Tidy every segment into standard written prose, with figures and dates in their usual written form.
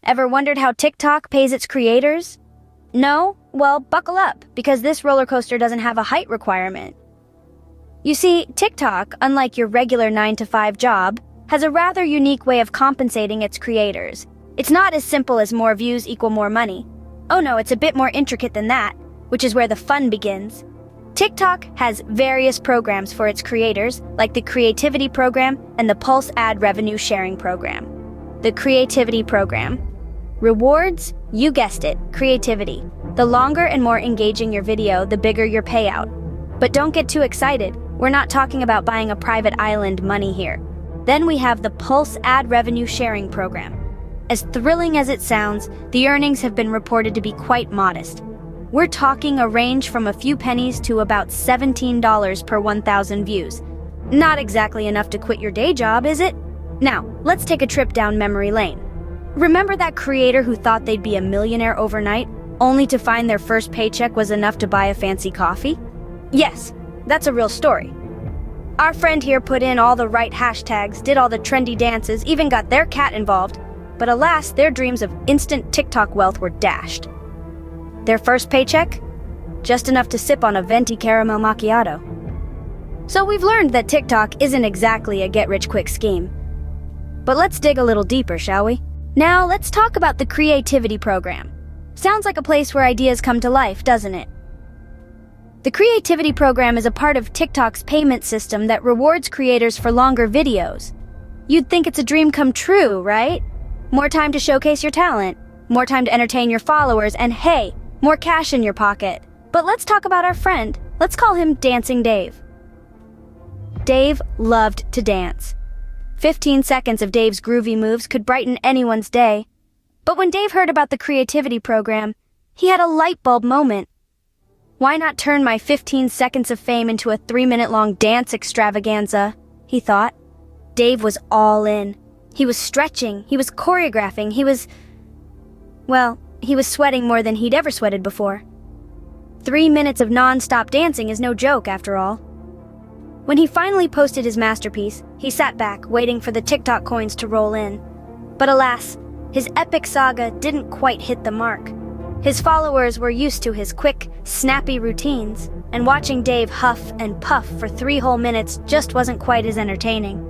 Ever wondered how TikTok pays its creators? No? Well, buckle up, because this roller coaster doesn't have a height requirement. You see, TikTok, unlike your regular 9-to-5 job, has a rather unique way of compensating its creators. It's not as simple as more views equal more money. Oh no, it's a bit more intricate than that, which is where the fun begins. TikTok has various programs for its creators, like the Creativity Program and the Pulse Ad Revenue Sharing Program. The Creativity Program. Rewards? You guessed it, creativity. The longer and more engaging your video, the bigger your payout. But don't get too excited. We're not talking about buying a private island money here. Then we have the Pulse Ad Revenue Sharing Program. As thrilling as it sounds, the earnings have been reported to be quite modest. We're talking a range from a few pennies to about $17 per 1,000 views. Not exactly enough to quit your day job, is it? Now, let's take a trip down memory lane. Remember that creator who thought they'd be a millionaire overnight, only to find their first paycheck was enough to buy a fancy coffee? Yes, that's a real story. Our friend here put in all the right hashtags, did all the trendy dances, even got their cat involved, but alas, their dreams of instant TikTok wealth were dashed. Their first paycheck? Just enough to sip on a venti caramel macchiato. So we've learned that TikTok isn't exactly a get-rich-quick scheme. But let's dig a little deeper, shall we? Now, let's talk about the Creativity Program. Sounds like a place where ideas come to life, doesn't it? The Creativity Program is a part of TikTok's payment system that rewards creators for longer videos. You'd think it's a dream come true, right? More time to showcase your talent, more time to entertain your followers, and hey, more cash in your pocket. But let's talk about our friend. Let's call him Dancing Dave. Dave loved to dance. 15 seconds of Dave's groovy moves could brighten anyone's day. But when Dave heard about the Creativity Program, he had a light bulb moment. Why not turn my 15 seconds of fame into a 3-minute-long dance extravaganza? He thought. Dave was all in. He was stretching, he was choreographing, he was sweating more than he'd ever sweated before. 3 minutes of non-stop dancing is no joke, after all. When he finally posted his masterpiece, he sat back, waiting for the TikTok coins to roll in. But alas, his epic saga didn't quite hit the mark. His followers were used to his quick, snappy routines, and watching Dave huff and puff for 3 whole minutes just wasn't quite as entertaining.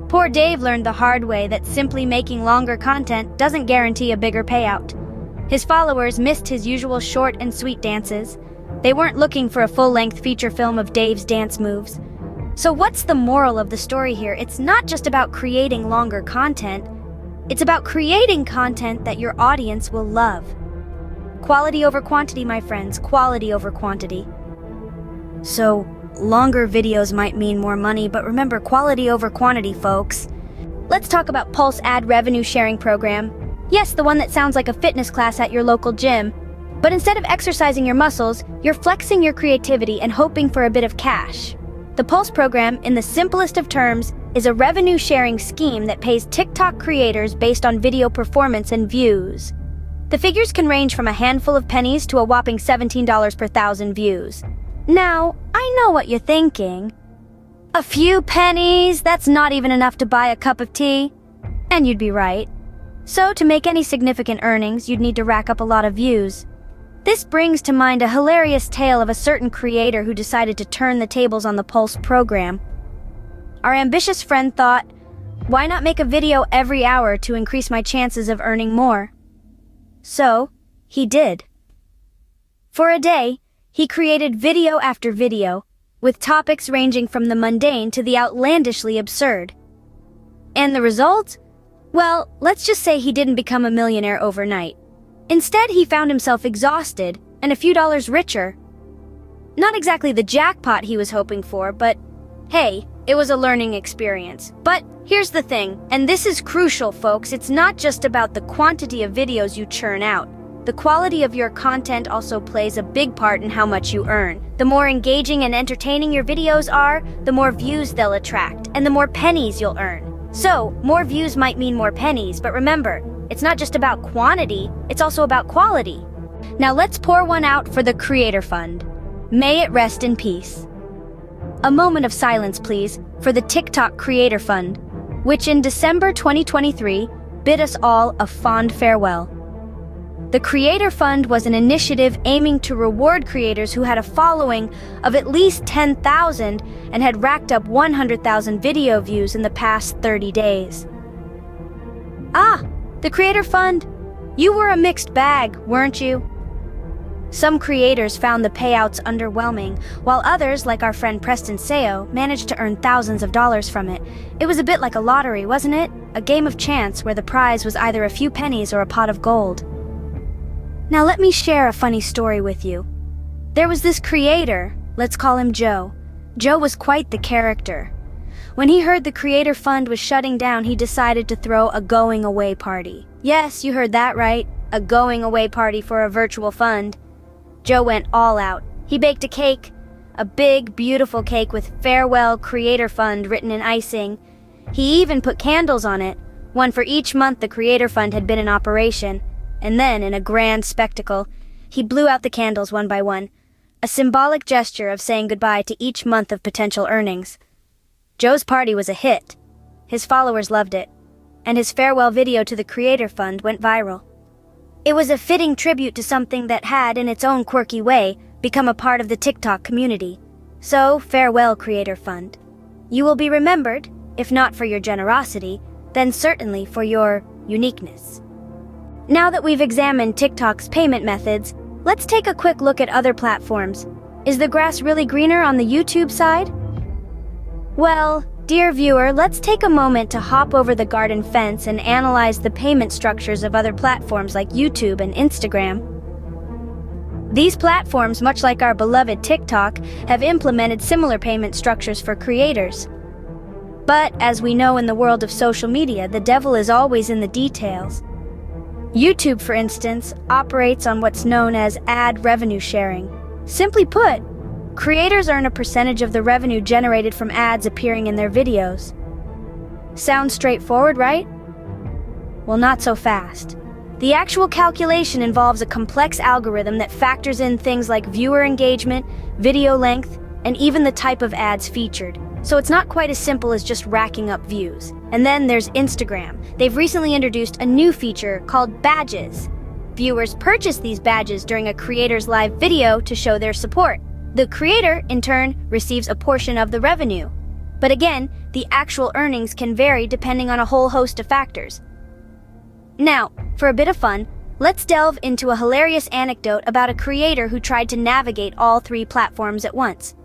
Poor Dave learned the hard way that simply making longer content doesn't guarantee a bigger payout. His followers missed his usual short and sweet dances. They weren't looking for a full-length feature film of Dave's dance moves. So what's the moral of the story here? It's not just about creating longer content. It's about creating content that your audience will love. Quality over quantity, my friends. Quality over quantity. So, longer videos might mean more money, but remember, quality over quantity, folks. Let's talk about Pulse Ad Revenue Sharing Program. Yes, the one that sounds like a fitness class at your local gym. But instead of exercising your muscles, you're flexing your creativity and hoping for a bit of cash. The Pulse program, in the simplest of terms, is a revenue-sharing scheme that pays TikTok creators based on video performance and views. The figures can range from a handful of pennies to a whopping $17 per 1,000 views. Now, I know what you're thinking. A few pennies? That's not even enough to buy a cup of tea. And you'd be right. So, to make any significant earnings, you'd need to rack up a lot of views. This brings to mind a hilarious tale of a certain creator who decided to turn the tables on the Pulse program. Our ambitious friend thought, why not make a video every hour to increase my chances of earning more? So, he did. For a day, he created video after video, with topics ranging from the mundane to the outlandishly absurd. And the result? Well, let's just say he didn't become a millionaire overnight. Instead, he found himself exhausted and a few dollars richer. Not exactly the jackpot he was hoping for, but hey, it was a learning experience. But here's the thing, and this is crucial, folks, it's not just about the quantity of videos you churn out. The quality of your content also plays a big part in how much you earn. The more engaging and entertaining your videos are, the more views they'll attract, and the more pennies you'll earn. So, more views might mean more pennies, but remember, it's not just about quantity, it's also about quality. Now let's pour one out for the Creator Fund. May it rest in peace. A moment of silence, please, for the TikTok Creator Fund, which in December 2023 bid us all a fond farewell. The Creator Fund was an initiative aiming to reward creators who had a following of at least 10,000 and had racked up 100,000 video views in the past 30 days. Ah, the Creator Fund. You were a mixed bag, weren't you? Some creators found the payouts underwhelming, while others, like our friend Preston Seo, managed to earn thousands of dollars from it. It was a bit like a lottery, wasn't it? A game of chance where the prize was either a few pennies or a pot of gold. Now let me share a funny story with you. There was this creator, let's call him Joe. Joe was quite the character. When he heard the Creator Fund was shutting down, he decided to throw a going-away party. Yes, you heard that right, a going-away party for a virtual fund. Joe went all out. He baked a cake, a big, beautiful cake with "Farewell Creator Fund" written in icing. He even put candles on it, one for each month the Creator Fund had been in operation. And then, in a grand spectacle, he blew out the candles one by one, a symbolic gesture of saying goodbye to each month of potential earnings. Joe's party was a hit. His followers loved it, and his farewell video to the Creator Fund went viral. It was a fitting tribute to something that had, in its own quirky way, become a part of the TikTok community. So, farewell, Creator Fund. You will be remembered, if not for your generosity, then certainly for your uniqueness. Now that we've examined TikTok's payment methods, let's take a quick look at other platforms. Is the grass really greener on the YouTube side? Well, dear viewer, let's take a moment to hop over the garden fence and analyze the payment structures of other platforms like YouTube and Instagram. These platforms, much like our beloved TikTok, have implemented similar payment structures for creators. But, as we know in the world of social media, the devil is always in the details. YouTube, for instance, operates on what's known as ad revenue sharing. Simply put, creators earn a percentage of the revenue generated from ads appearing in their videos. Sounds straightforward, right? Well, not so fast. The actual calculation involves a complex algorithm that factors in things like viewer engagement, video length, and even the type of ads featured. So it's not quite as simple as just racking up views. And then there's Instagram. They've recently introduced a new feature called badges. Viewers purchase these badges during a creator's live video to show their support. The creator, in turn, receives a portion of the revenue. But again, the actual earnings can vary depending on a whole host of factors. Now, for a bit of fun, let's delve into a hilarious anecdote about a creator who tried to navigate all three platforms at once.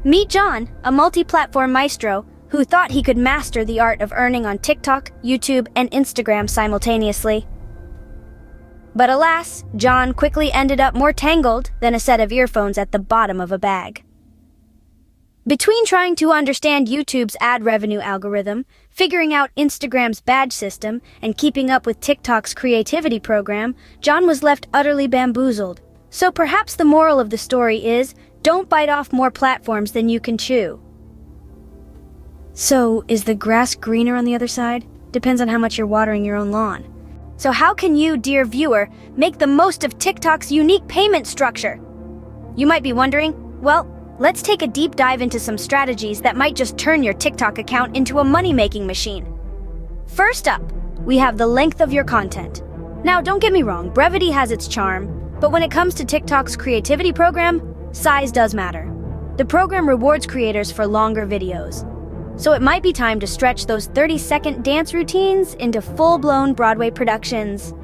Meet John, a multi-platform maestro who thought he could master the art of earning on TikTok, YouTube, and Instagram simultaneously. But alas, John quickly ended up more tangled than a set of earphones at the bottom of a bag. Between trying to understand YouTube's ad revenue algorithm, figuring out Instagram's badge system, and keeping up with TikTok's creativity program, John was left utterly bamboozled. So perhaps the moral of the story is, don't bite off more platforms than you can chew. So, is the grass greener on the other side? Depends on how much you're watering your own lawn. So how can you, dear viewer, make the most of TikTok's unique payment structure? You might be wondering, well, let's take a deep dive into some strategies that might just turn your TikTok account into a money-making machine. First up, we have the length of your content. Now, don't get me wrong, brevity has its charm, but when it comes to TikTok's creativity program, size does matter. The program rewards creators for longer videos. So it might be time to stretch those 30-second dance routines into full-blown Broadway productions.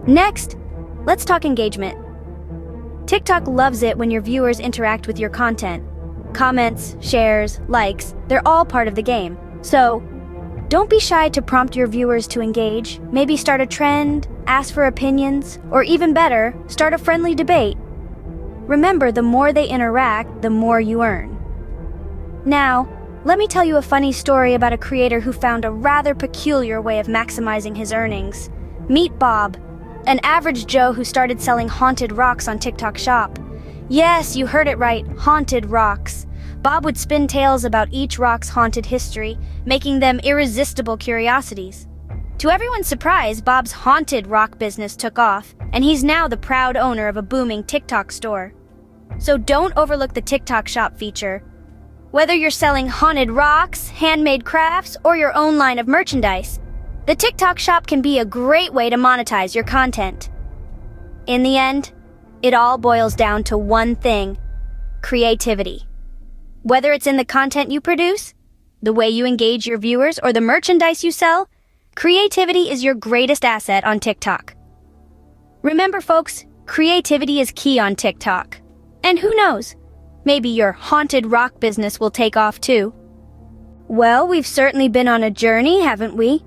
Next, let's talk engagement. TikTok loves it when your viewers interact with your content. Comments, shares, likes, they're all part of the game. So, don't be shy to prompt your viewers to engage. Maybe start a trend, ask for opinions, or even better, start a friendly debate. Remember, the more they interact, the more you earn. Now, let me tell you a funny story about a creator who found a rather peculiar way of maximizing his earnings. Meet Bob, an average Joe who started selling haunted rocks on TikTok Shop. Yes, you heard it right, haunted rocks. Bob would spin tales about each rock's haunted history, making them irresistible curiosities. To everyone's surprise, Bob's haunted rock business took off, and he's now the proud owner of a booming TikTok store. So don't overlook the TikTok Shop feature. Whether you're selling haunted rocks, handmade crafts, or your own line of merchandise, The TikTok shop can be a great way to monetize your content. In the end, it all boils down to one thing: creativity. Whether it's in the content you produce, the way you engage your viewers, or the merchandise you sell, creativity is your greatest asset on TikTok. Remember, folks, creativity is key on TikTok. And who knows, maybe your haunted rock business will take off too. Well, we've certainly been on a journey, haven't we?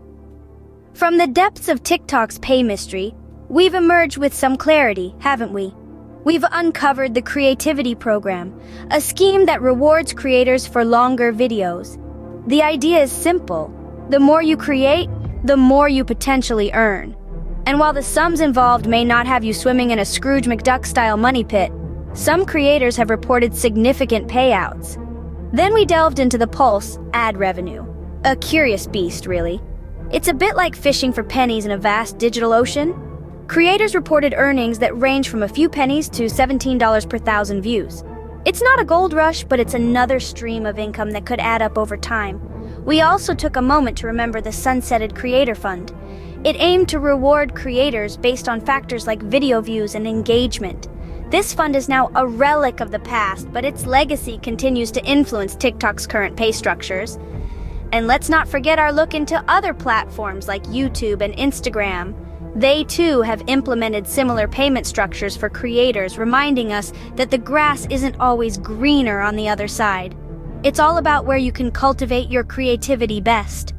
From the depths of TikTok's pay mystery, we've emerged with some clarity, haven't we? We've uncovered the Creativity Program, a scheme that rewards creators for longer videos. The idea is simple. The more you create, the more you potentially earn. And while the sums involved may not have you swimming in a Scrooge McDuck-style money pit, some creators have reported significant payouts. Then we delved into the Pulse ad revenue. A curious beast, really. It's a bit like fishing for pennies in a vast digital ocean. Creators reported earnings that range from a few pennies to $17 per thousand views. It's not a gold rush, but it's another stream of income that could add up over time. We also took a moment to remember the Sunsetted Creator Fund. It aimed to reward creators based on factors like video views and engagement. This fund is now a relic of the past, but its legacy continues to influence TikTok's current pay structures. And let's not forget our look into other platforms like YouTube and Instagram. They too have implemented similar payment structures for creators, reminding us that the grass isn't always greener on the other side. It's all about where you can cultivate your creativity best.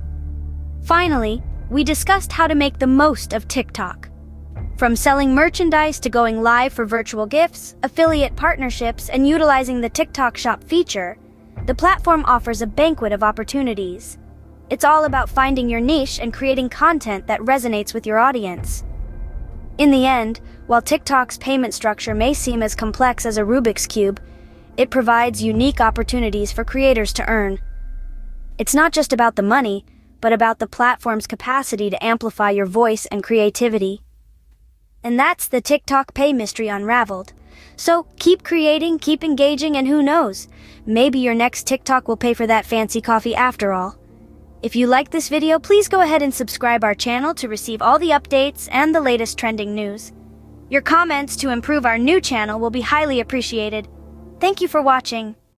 Finally, we discussed how to make the most of TikTok. From selling merchandise to going live for virtual gifts, affiliate partnerships, and utilizing the TikTok Shop feature, the platform offers a banquet of opportunities. It's all about finding your niche and creating content that resonates with your audience. In the end, while TikTok's payment structure may seem as complex as a Rubik's Cube, it provides unique opportunities for creators to earn. It's not just about the money, but about the platform's capacity to amplify your voice and creativity. And that's the TikTok pay mystery unraveled. So keep creating, keep engaging, and who knows, maybe your next TikTok will pay for that fancy coffee after all. If you like this video, please go ahead and subscribe our channel to receive all the updates and the latest trending news. Your comments to improve our new channel will be highly appreciated. Thank you for watching.